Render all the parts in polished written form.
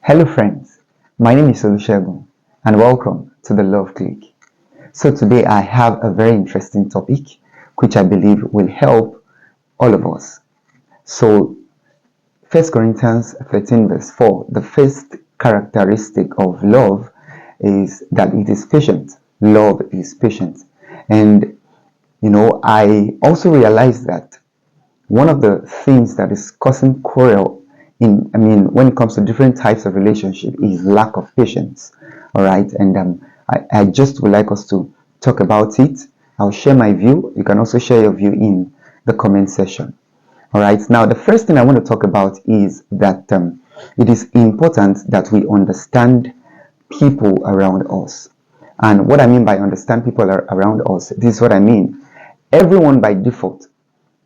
Hello friends, my name is Olusegun and welcome to the Love Click. So today I have a very interesting topic which I believe will help all of us. So 1 Corinthians 13 verse 4, the first characteristic of love is that it is patient. Love is patient. And I also realized that one of the things that is causing quarrel when it comes to different types of relationship is lack of patience. All right, and I just would like us to talk about it. I'll share my view. You can also share your view in the comment section. All right, now the first thing I want to talk about is that it is important that we understand people around us. And what I mean by understand people around us, this is what I mean. Everyone by default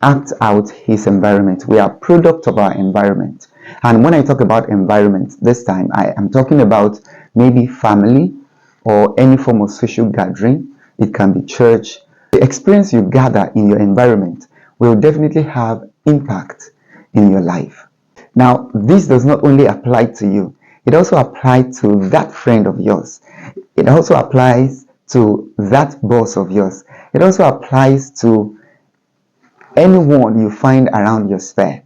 acts out his environment. We are product of our environment. And when I talk about environment this time, I am talking about maybe family or any form of social gathering. It can be church. The experience you gather in your environment will definitely have impact in your life. Now, this does not only apply to you, it also applies to that friend of yours. It also applies to that boss of yours. It also applies to anyone you find around your sphere.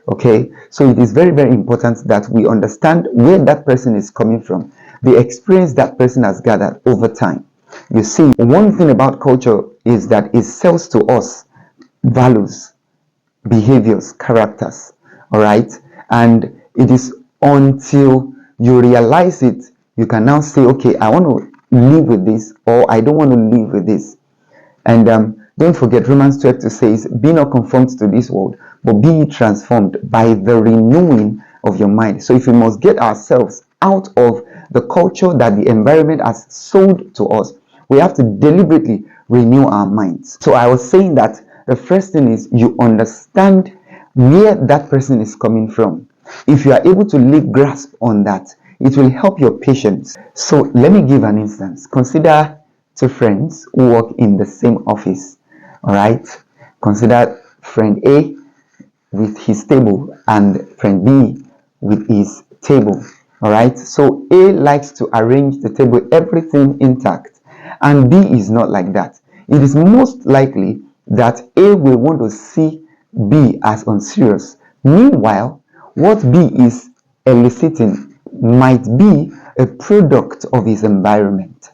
Okay, so it is very, very important that we understand where that person is coming from, the experience that person has gathered over time. You see, one thing about culture is that it sells to us values, behaviors, characters. All right, and it is until you realize it, you can now say, okay, I want to live with this, or I don't want to live with this. And don't forget Romans 12 says, be not conformed to this world, but be ye transformed by the renewing of your mind. So if we must get ourselves out of the culture that the environment has sold to us, we have to deliberately renew our minds. So I was saying that the first thing is you understand where that person is coming from. If you are able to lay grasp on that, it will help your patience. So let me give an instance. Consider two friends who work in the same office. All right, consider friend A with his table and friend B with his table. All right, so A likes to arrange the table, everything intact, and B is not like that. It is most likely that A will want to see B as unserious. Meanwhile, what B is eliciting might be a product of his environment.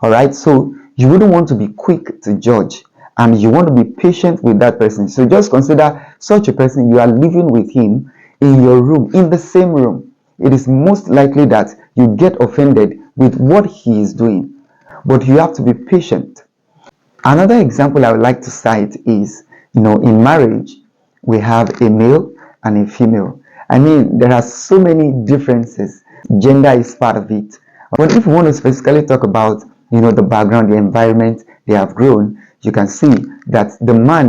All right, so you wouldn't want to be quick to judge, and you want to be patient with that person. So just consider such a person, you are living with him in your room, in the same room. It is most likely that you get offended with what he is doing, but you have to be patient. Another example I would like to cite is, in marriage, we have a male and a female. There are so many differences. Gender is part of it. But if you want to specifically talk about, the background, the environment they have grown, you can see that the man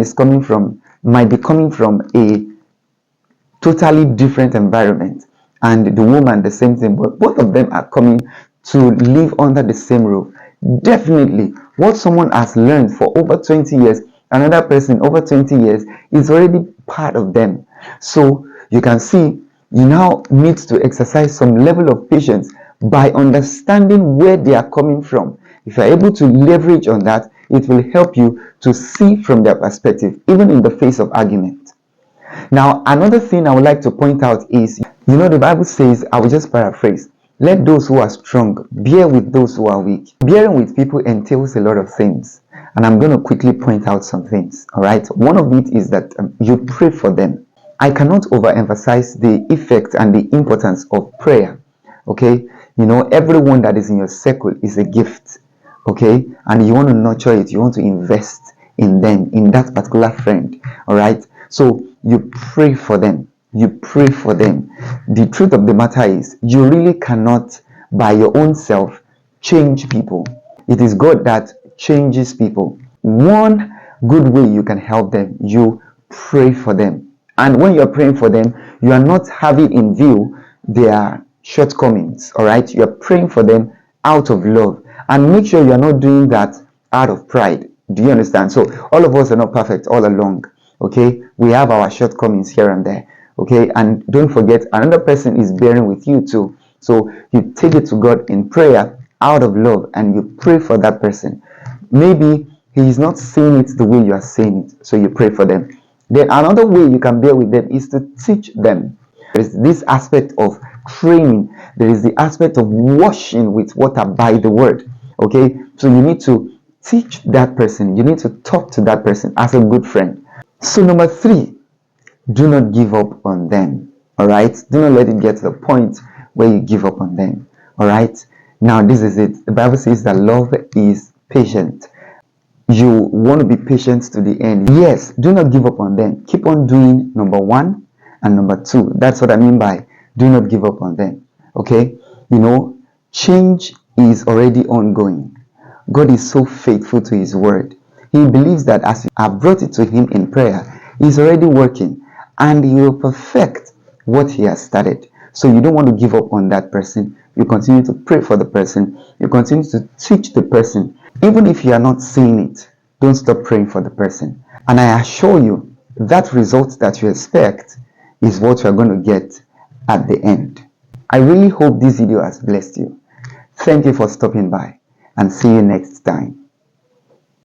might be coming from a totally different environment, and the woman the same thing, but both of them are coming to live under the same roof. Definitely what someone has learned for over 20 years, another person over 20 years is already part of them. So you can see you now need to exercise some level of patience by understanding where they are coming from. If you're able to leverage on that, it will help you to see from their perspective, even in the face of argument. Now, another thing I would like to point out is, the Bible says, I will just paraphrase, let those who are strong bear with those who are weak. Bearing with people entails a lot of things, and I'm going to quickly point out some things. All right, one of it is that you pray for them. I cannot overemphasize the effect and the importance of prayer. Okay, everyone that is in your circle is a gift. Okay, and you want to nurture it, you want to invest in them, in that particular friend. All right, so you pray for them. You pray for them. The truth of the matter is, you really cannot by your own self change people. It is God that changes people. One good way you can help them, you pray for them. And when you're praying for them, you are not having in view their shortcomings. All right, you're praying for them out of love, and make sure you're not doing that out of pride. Do you understand? So all of us are not perfect all along. Okay, we have our shortcomings here and there. Okay, and don't forget, another person is bearing with you too. So you take it to God in prayer out of love and you pray for that person. Maybe he is not saying it the way you are saying it, so you pray for them. Then another way you can bear with them is to teach them. There is this aspect of training. There is the aspect of washing with water by the word. Okay, so you need to teach that person. You need to talk to that person as a good friend. So number 3, do not give up on them. All right, do not let it get to the point where you give up on them. All right, now this is it. The Bible says that love is patient. You want to be patient to the end. Yes, do not give up on them. Keep on doing number 1 and number 2. That's what I mean by do not give up on them. Okay, change is already ongoing. God is so faithful to his word. He believes that as you have brought it to him in prayer, he's already working and he will perfect what he has started. So you don't want to give up on that person. You continue to pray for the person. You continue to teach the person. Even if you are not seeing it, don't stop praying for the person. And I assure you, that result that you expect is what you are going to get at the end. I really hope this video has blessed you. Thank you for stopping by and see you next time.